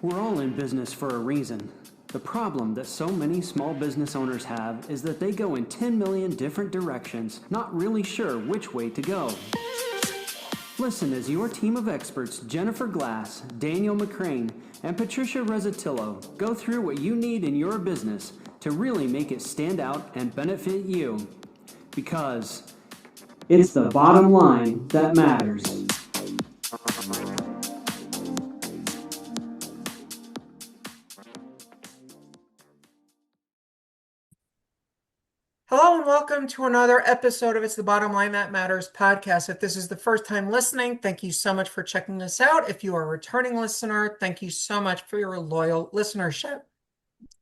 We're all in business for a reason. The problem that so many small business owners have is that they go in 10 million different directions, not really sure which way to go. Listen as your team of experts, Jennifer Glass, Daniel McCraine, and Patricia Reszetylo, go through what you need in your business to really make it stand out and benefit you. Because it's the bottom line that matters. Hello and welcome to another episode of It's the Bottom Line That Matters podcast. If this is the first time listening, thank you so much for checking this out. If you are a returning listener, thank you so much for your loyal listenership.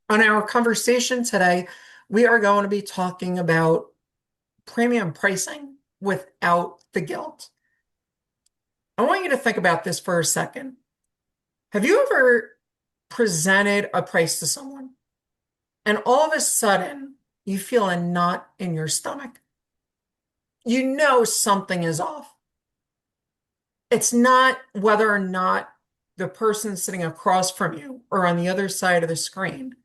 On our conversation today, we are going to be talking about premium pricing without the guilt. I want you to think about this for a second. Have you ever presented a price to someone and all of a sudden you feel a knot in your stomach? You know something is off. It's not whether or not the person sitting across from you or on the other side of the screen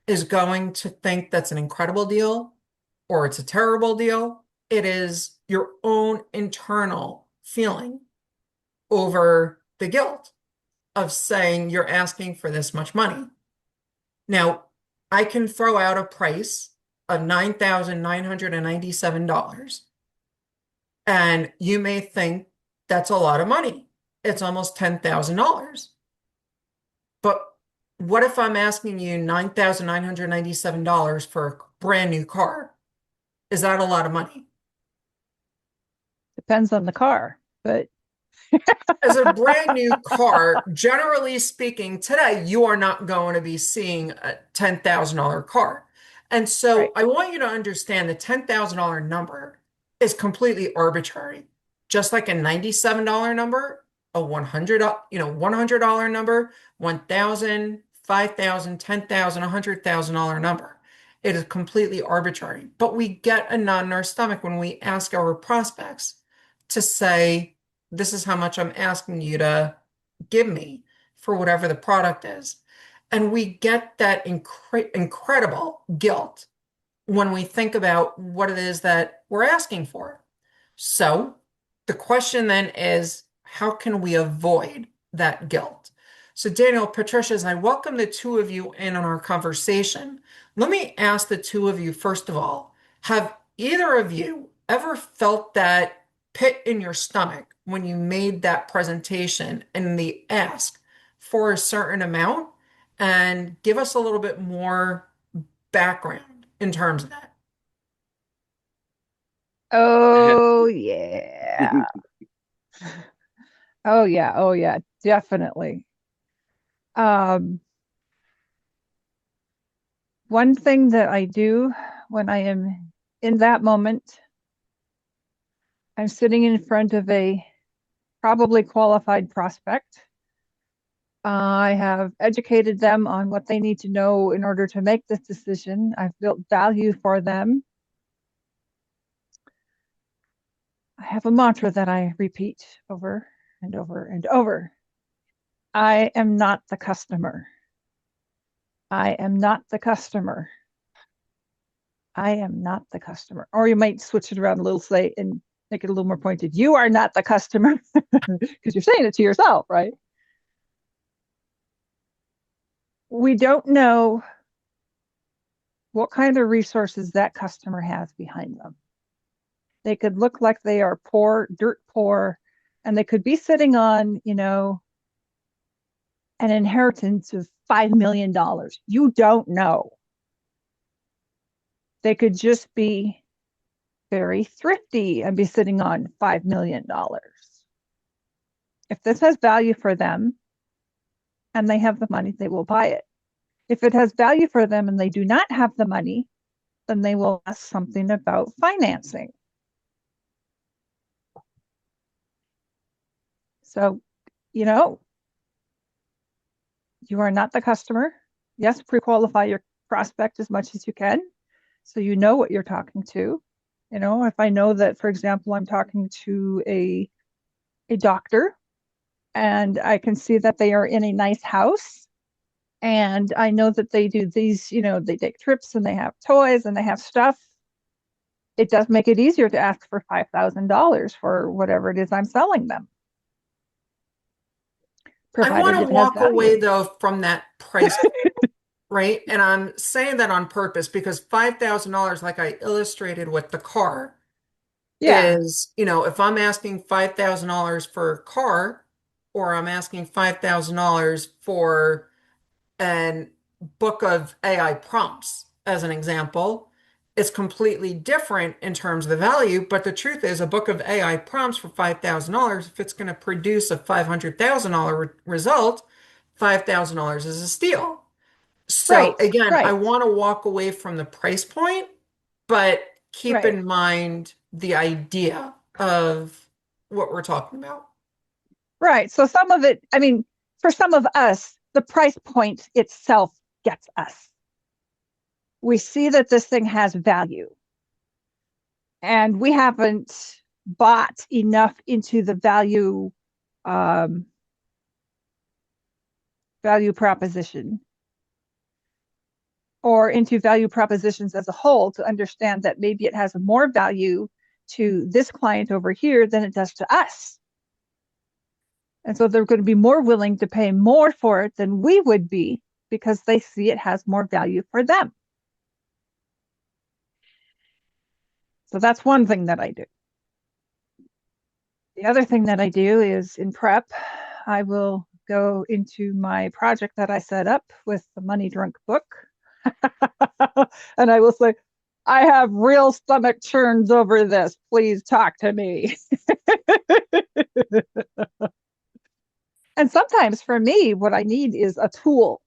is going to think that's an incredible deal or it's a terrible deal. It is your own internal feeling over the guilt of saying you're asking for this much money. Now, I can throw out a price of $9,997. And you may think that's a lot of money. It's almost $10,000. But what if I'm asking you $9,997 for a brand new car? Is that a lot of money? Depends on the car, but as a brand new car, generally speaking, today you are not going to be seeing a $10,000 car. And so right. I want you to understand the $10,000 number is completely arbitrary. Just like a $97 number, a $100 number, 1,000, 5,000, 10,000, $100,000 number. It is completely arbitrary. But we get a knot in our stomach when we ask our prospects to say, this is how much I'm asking you to give me for whatever the product is. And we get that incredible guilt when we think about what it is that we're asking for. So the question then is, how can we avoid that guilt? So Daniel, Patricia, as I welcome the two of you in on our conversation, let me ask the two of you, first of all, have either of you ever felt that pit in your stomach when you made that presentation and the ask for a certain amount? And give us a little bit more background in terms of that. Oh yeah. Oh yeah, definitely. One thing that I do when I am in that moment, I'm sitting in front of a probably qualified prospect. I have educated them on what they need to know in order to make this decision. I've built value for them. I have a mantra that I repeat over and over and over. I am not the customer. I am not the customer. I am not the customer. Or you might switch it around a little, say, and make it a little more pointed. You are not the customer, because you're saying it to yourself, right? We don't know what kind of resources that customer has behind them. They could look like they are poor, dirt poor, and they could be sitting on, an inheritance of $5 million. You don't know. They could just be very thrifty and be sitting on $5 million. If this has value for them and they have the money, they will buy it. If it has value for them and they do not have the money, then they will ask something about financing. So, you are not the customer. Yes, pre-qualify your prospect as much as you can, so you know what you're talking to. If I know that, for example, I'm talking to a doctor and I can see that they are in a nice house And I know that they do these, they take trips and they have toys and they have stuff. It does make it easier to ask for $5,000 for whatever it is I'm selling them, I want provided to it has walk away value. though from that price, right? And I'm saying that on purpose because $5,000, like I illustrated with the car, Yeah, is, if I'm asking $5,000 for a car, or I'm asking $5,000 for an book of AI prompts, as an example, it's completely different in terms of the value. But the truth is, a book of AI prompts for $5,000, if it's going to produce a $500,000 result, $5,000 is a steal. So right, again, I right, want to walk away from the price point, but keep right, in mind the idea of what we're talking about. right. So some of it, I mean, for some of us, the price point itself gets us. We see that this thing has value, and we haven't bought enough into the um, value proposition or into value propositions as a whole to understand that maybe it has more value to this client over here than it does to us. And so they're going to be more willing to pay more for it than we would be because they see it has more value for them. So that's one thing that I do. The other thing that I do is in prep, I will go into my project that I set up with the Money Drunk book. And I will say, I have real stomach churns over this. Please talk to me. And sometimes for me, what I need is a tool.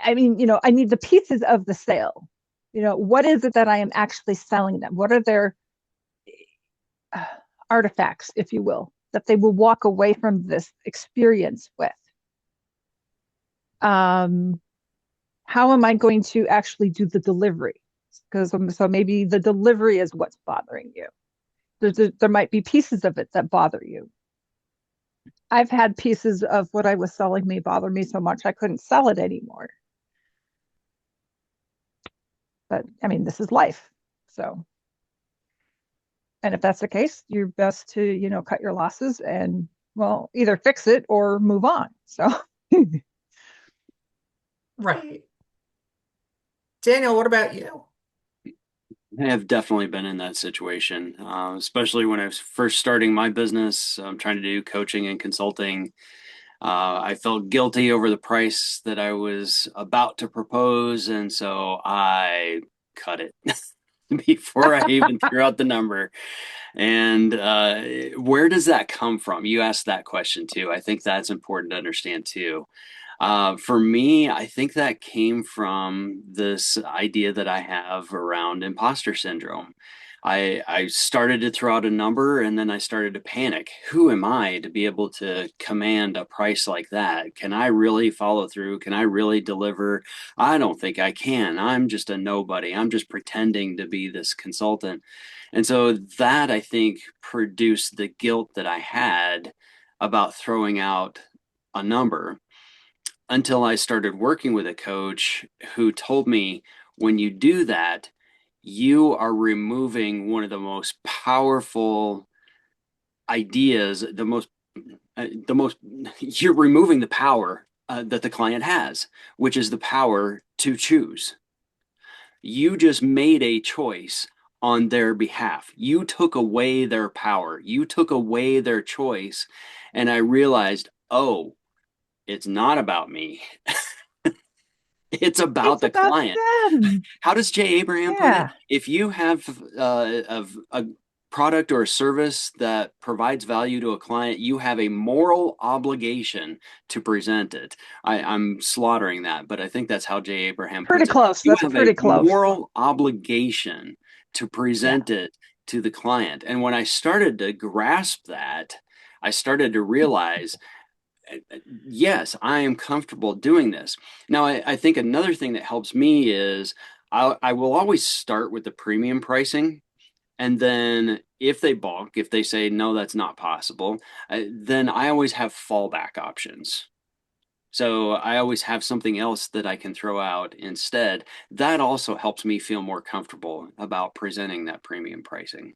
I mean, I need the pieces of the sale. What is it that I am actually selling them? What are their uh, artifacts, if you will, that they will walk away from this experience with? Um, how am I going to actually do the delivery? Because so maybe the delivery is what's bothering you. There might be pieces of it that bother you. I've had pieces of what I was selling me bother me so much I couldn't sell it anymore. But I mean, this is life. So, and if that's the case, you're best to, cut your losses and, well, either fix it or move on. So, Right. Daniel, what about you? I have definitely been in that situation, especially when I was first starting my business, trying to do coaching and consulting. I felt guilty over the price that I was about to propose, and so I cut it before I even threw out the number. And where does that come from? You asked that question too. I think that's important to understand too. For me, I think that came from this idea that I have around imposter syndrome. I started to throw out a number and then I started to panic. Who am I to be able to command a price like that? Can I really follow through? Can I really deliver? I don't think I can. I'm just a nobody. I'm just pretending to be this consultant. And so that I think produced the guilt that I had about throwing out a number until I started working with a coach who told me when you do that, you are removing one of the most powerful ideas, the most, you're removing the power that the client has, which is the power to choose. You just made a choice on their behalf. You took away their power. You took away their choice. And I realized, oh, it's not about me. It's about it's the about client. them. How does Jay Abraham put it? Yeah. If you have a product or a service that provides value to a client, you have a moral obligation to present it. I'm slaughtering that, but I think that's how Jay Abraham Pretty puts it. close. You That's have a pretty close. moral obligation to Yeah. present it to the client. And when I started to grasp that, I started to realize yes, I am comfortable doing this. Now, I think another thing that helps me is I will always start with the premium pricing. And then if they balk, if they say, no, that's not possible, then I always have fallback options. So I always have something else that I can throw out instead. That also helps me feel more comfortable about presenting that premium pricing.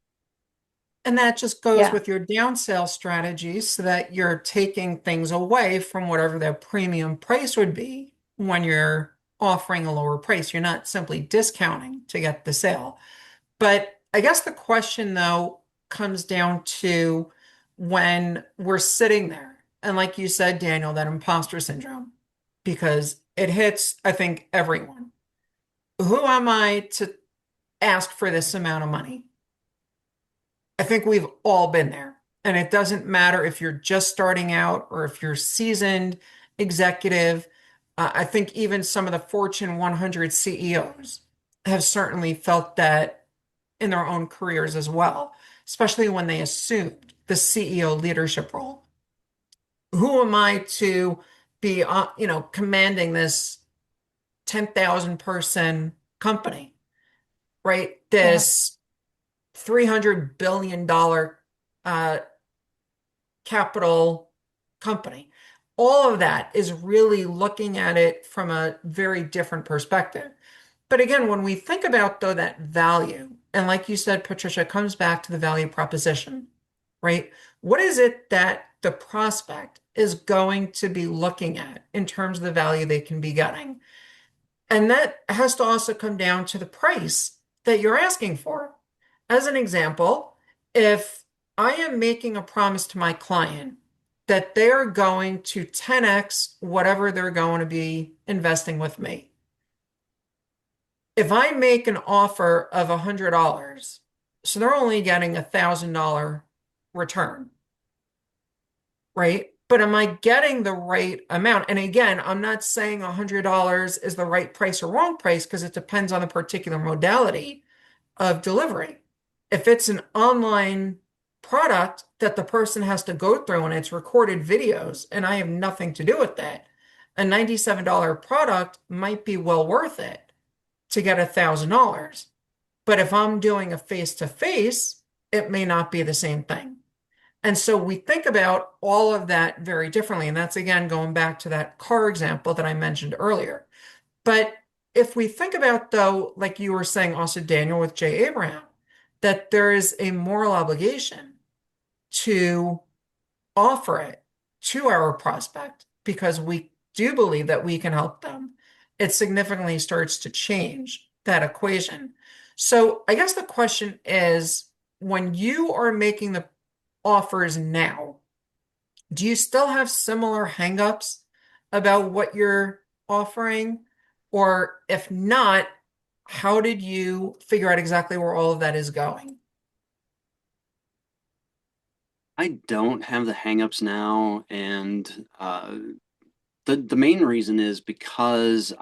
And that just goes Yeah. with your downsell strategies so that you're taking things away from whatever their premium price would be when you're offering a lower price. You're not simply discounting to get the sale. But I guess the question, though, comes down to when we're sitting there. And like you said, Daniel, that imposter syndrome, because it hits, I think, everyone. Who am I to ask for this amount of money? I think we've all been there. And it doesn't matter if you're just starting out or if you're seasoned executive. I think even some of the Fortune 100 CEOs have certainly felt that in their own careers as well, especially when they assumed the CEO leadership role. Who am I to be, commanding this 10,000 person company, right? Yeah. This $300 billion uh, capital company. All of that is really looking at it from a very different perspective. But again, when we think about though that value, and like you said, Patricia, it comes back to the value proposition, right? What is it that the prospect is going to be looking at in terms of the value they can be getting? And that has to also come down to the price that you're asking for. As an example, if I am making a promise to my client that they're going to 10x whatever they're going to be investing with me, if I make an offer of $100, so they're only getting $1,000 return, right? But am I getting the right amount? And again, I'm not saying $100 is the right price or wrong price because it depends on the particular modality of delivery. If it's an online product that the person has to go through and it's recorded videos and I have nothing to do with that, a $97 product might be well worth it to get $1,000. But if I'm doing a face-to-face, it may not be the same thing. And so we think about all of that very differently. And that's again going back to that car example that I mentioned earlier. But if we think about, though, like you were saying also, Daniel, with Jay Abraham, that there is a moral obligation to offer it to our prospect because we do believe that we can help them, it significantly starts to change that equation. So I guess the question is, when you are making the offers now, do you still have similar hangups about what you're offering? Or if not, how did you figure out exactly where all of that is going? I don't have the hangups now, and the main reason is because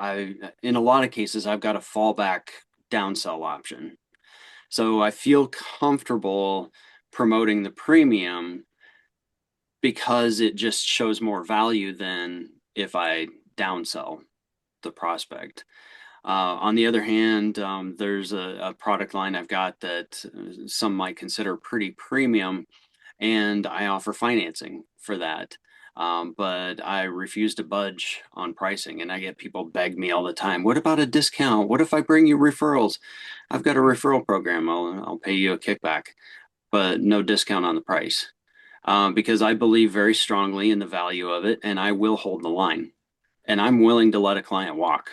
in a lot of cases, I've got a fallback downsell option. So I feel comfortable promoting the premium because it just shows more value than if I downsell the prospect. On the other hand, there's a product line I've got that some might consider pretty premium, and I offer financing for that. But I refuse to budge on pricing, and I get people beg me all the time. What about a discount? What if I bring you referrals? I've got a referral program. I'll pay you a kickback, but no discount on the price. Because I believe very strongly in the value of it, and I will hold the line. And I'm willing to let a client walk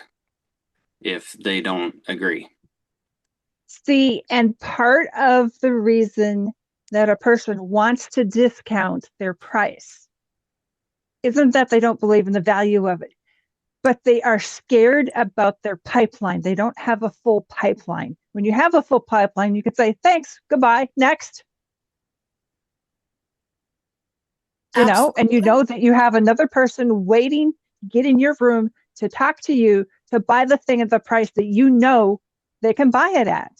if they don't agree. See, and part of the reason that a person wants to discount their price isn't that they don't believe in the value of it, but they are scared about their pipeline. They don't have a full pipeline. When you have a full pipeline, you can say, thanks, goodbye, next. And you know that you have another person waiting, get in your room to talk to you, to buy the thing at the price that you know they can buy it at.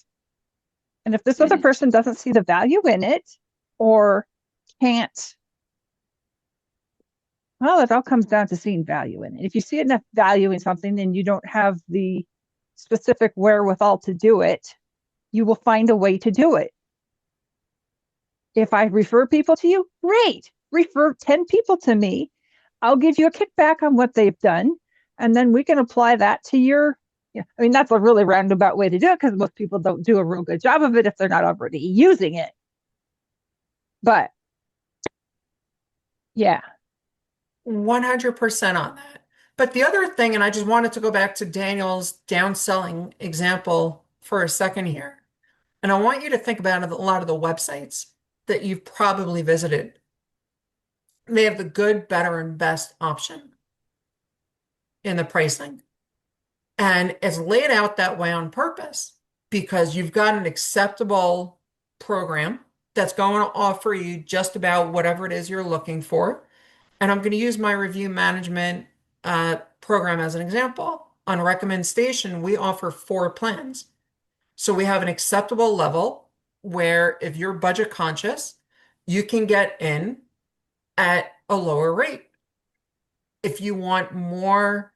And if this other person doesn't see the value in it or can't, well, it all comes down to seeing value in it. If you see enough value in something and you don't have the specific wherewithal to do it, you will find a way to do it. If I refer people to you, great. Refer 10 people to me. I'll give you a kickback on what they've done, and then we can apply that to your. Yeah, I mean, that's a really roundabout way to do it because most people don't do a real good job of it if they're not already using it. But yeah, 100% on that. But the other thing, and I just wanted to go back to Daniel's downselling example for a second here. And I want you to think about a lot of the websites that you've probably visited. They have the good, better, and best option in the pricing. And it's laid out that way on purpose because you've got an acceptable program that's going to offer you just about whatever it is you're looking for. And I'm going to use my review management program as an example. On Recommend Station, we offer 4 plans. So we have an acceptable level where if you're budget conscious, you can get in at a lower rate. If you want more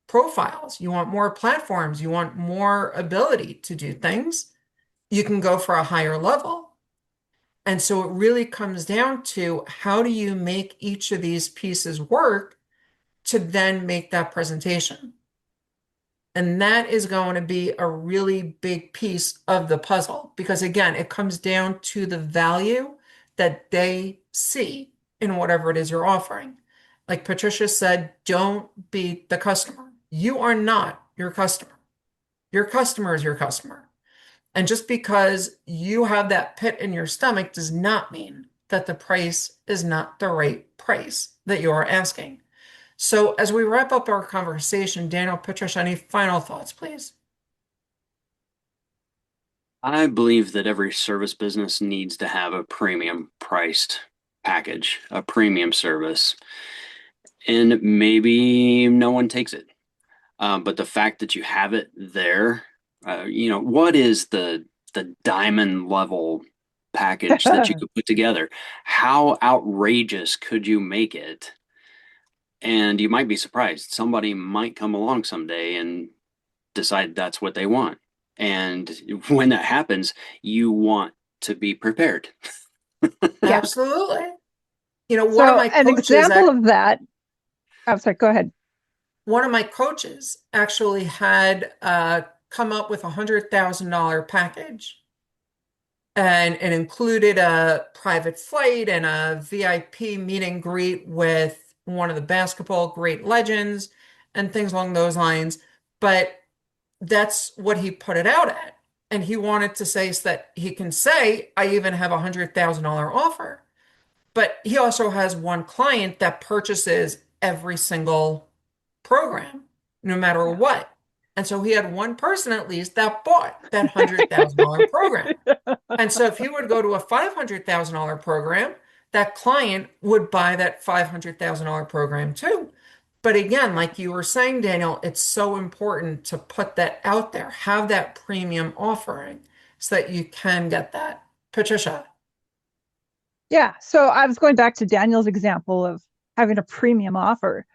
profiles, you want more platforms, you want more ability to do things, you can go for a higher level. And so it really comes down to how do you make each of these pieces work to then make that presentation. And that is going to be a really big piece of the puzzle because, again, it comes down to the value that they see in whatever it is you're offering. Like Patricia said, don't be the customer. You are not your customer. Your customer is your customer. And just because you have that pit in your stomach does not mean that the price is not the right price that you are asking. So as we wrap up our conversation, Daniel, Patricia, any final thoughts, please? I believe that every service business needs to have a premium priced package, a premium service, and maybe no one takes it. But the fact that you have it there, what is the diamond level package that you could put together? How outrageous could you make it? And you might be surprised. Somebody might come along someday and decide that's what they want. And when that happens, you want to be prepared. yeah. Absolutely. You know, So an example of that. I'm sorry. Go ahead. One of my coaches actually had come up with $100,000 package, and it included a private flight and a VIP meet and greet with one of the basketball great legends and things along those lines. But that's what he put it out at. And he wanted to say so that he can say, I even have a $100,000 offer. But he also has one client that purchases every single program, no matter what. And so he had one person at least that bought that $100,000 program. And so if he would go to a $500,000 program, that client would buy that $500,000 program too. But again, like you were saying, Daniel, it's so important to put that out there, have that premium offering so that you can get that. Patricia. Yeah. So I was going back to Daniel's example of having a premium offer.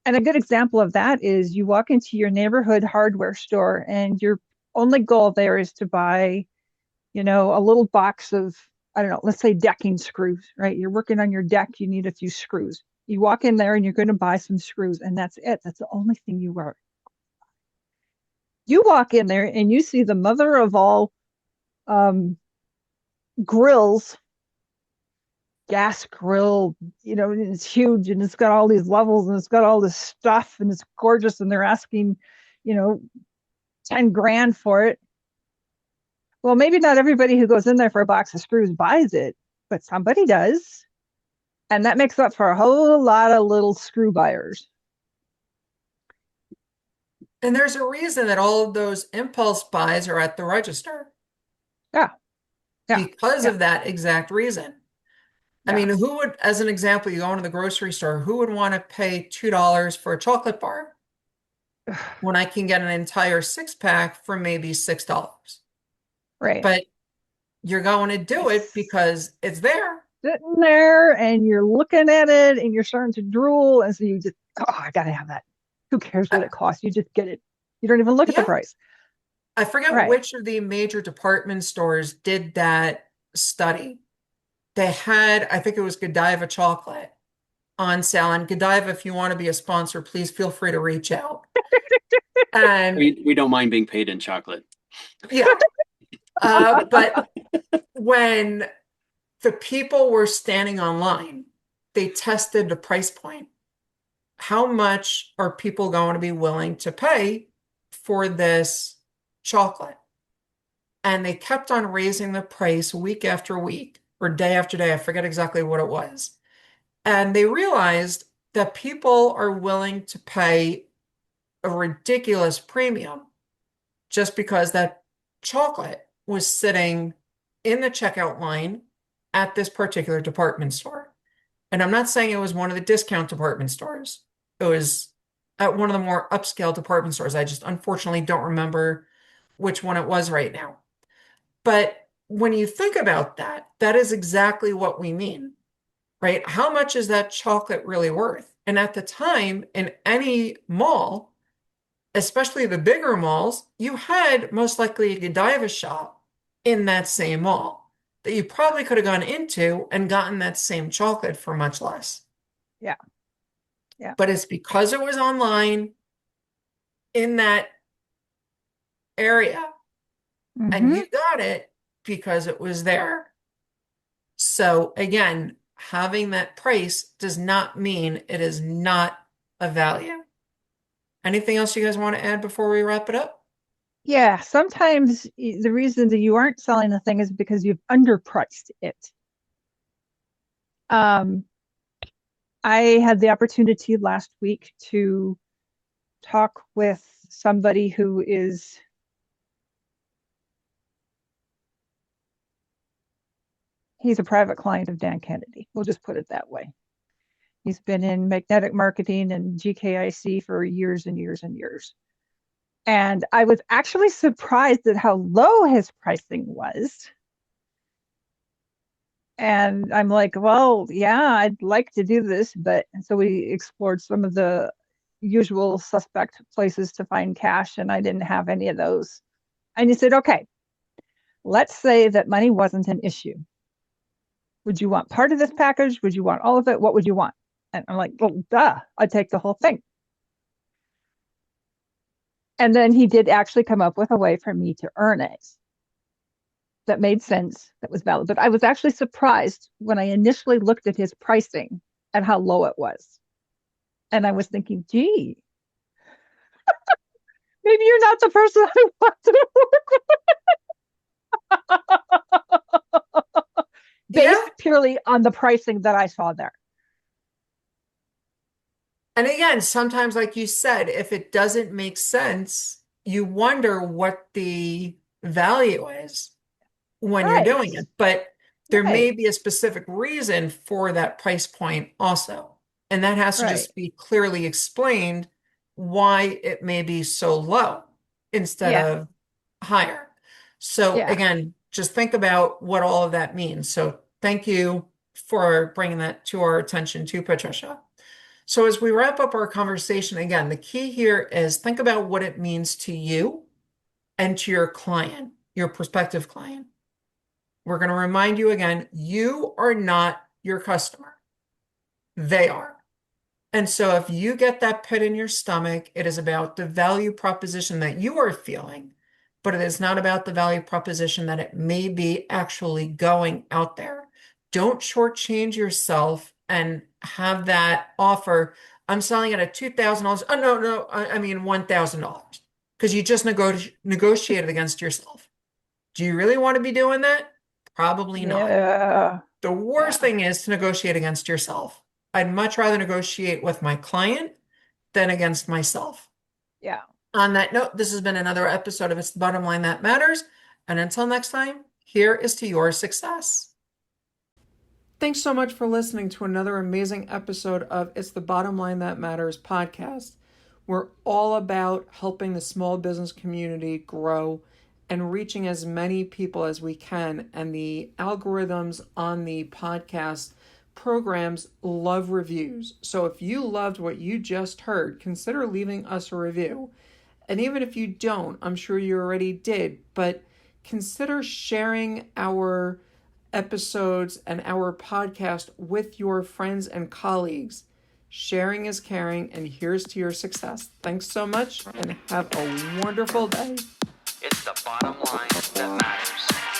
And a good example of that is you walk into your neighborhood hardware store and your only goal there is to buy, a little box of, I don't know, let's say decking screws, right? You're working on your deck, you need a few screws. You walk in there and you're going to buy some screws, and that's it. That's the only thing you are. You walk in there and you see the mother of all grills, gas grill, it's huge and it's got all these levels and it's got all this stuff and it's gorgeous and they're asking, 10 grand for it. Well, maybe not everybody who goes in there for a box of screws buys it, but somebody does. And that makes up for a whole lot of little screw buyers. And there's a reason that all of those impulse buys are at the register. Yeah. Yeah. Because yeah. of that exact reason. I mean, who would, as an example, you go into the grocery store, who would want to pay $2 for a chocolate bar when I can get an entire 6-pack for maybe $6? Right. But you're going to do it because it's there. Sitting there and you're looking at it and you're starting to drool. And so you just, I got to have that. Who cares what it costs? You just get it. You don't even look at the price. I forget which of the major department stores did that study. They had, I think it was Godiva chocolate on sale. And Godiva, if you want to be a sponsor, please feel free to reach out. And We don't mind being paid in chocolate. yeah, but when the people were standing online, they tested the price point. How much are people going to be willing to pay for this chocolate? And they kept on raising the price week after week or day after day. I forget exactly what it was. And they realized that people are willing to pay a ridiculous premium just because that chocolate was sitting in the checkout line at this particular department store. And I'm not saying it was one of the discount department stores. It was at one of the more upscale department stores. I just unfortunately don't remember which one it was right now. But when you think about that, that is exactly what we mean, right? How much is that chocolate really worth? And at the time, in any mall, especially the bigger malls, you had most likely a Godiva shop in that same mall that you probably could have gone into and gotten that same chocolate for much less. Yeah. Yeah. But it's because it was online in that area and Mhm. you got it because it was there. So again, having that price does not mean it is not a value. Anything else you guys want to add before we wrap it up? Yeah, sometimes the reason that you aren't selling the thing is because you've underpriced it. Um, I had the opportunity last week to talk with somebody who is he's a private client of Dan Kennedy. We'll just put it that way. He's been in magnetic marketing and GKIC for years and years and years. And I was actually surprised at how low his pricing was. And I'm like, well, yeah, I'd like to do this. But so we explored some of the usual suspect places to find cash, and I didn't have any of those. And he said, okay, let's say that money wasn't an issue. Would you want part of this package? Would you want all of it? What would you want? And I'm like, well, duh, I'd take the whole thing. And then he did actually come up with a way for me to earn it that made sense, that was valid. But I was actually surprised when I initially looked at his pricing and how low it was. And I was thinking, gee, maybe you're not the person I want to work with. Yeah. Based purely on the pricing that I saw there. And again, sometimes, like you said, if it doesn't make sense, you wonder what the value is when you're Right. doing it. But there may Right. be a specific reason for that price point also. And that has to Right. just be clearly explained why it may be so low instead Yeah. of higher. So Yeah. again, just think about what all of that means. So thank you for bringing that to our attention too, Patricia. So as we wrap up our conversation, again, the key here is think about what it means to you and to your client, your prospective client. We're going to remind you again, you are not your customer. They are. And so if you get that pit in your stomach, it is about the value proposition that you are feeling, but it is not about the value proposition that it may be actually going out there. Don't shortchange yourself and have that offer. I'm selling it at $2,000. Oh, no, I mean $1,000 because you just negotiated against yourself. Do you really want to be doing that? Probably not. Yeah. The worst thing is to negotiate against yourself. I'd much rather negotiate with my client than against myself. Yeah. On that note, this has been another episode of It's the Bottom Line That Matters. And until next time, here is to your success. Thanks so much for listening to another amazing episode of It's the Bottom Line That Matters podcast. We're all about helping the small business community grow and reaching as many people as we can. And the algorithms on the podcast programs love reviews. So if you loved what you just heard, consider leaving us a review. And even if you don't, I'm sure you already did, but consider sharing our episodes and our podcast with your friends and colleagues. Sharing is caring, and here's to your success. Thanks so much and have a wonderful day. It's the bottom line that matters.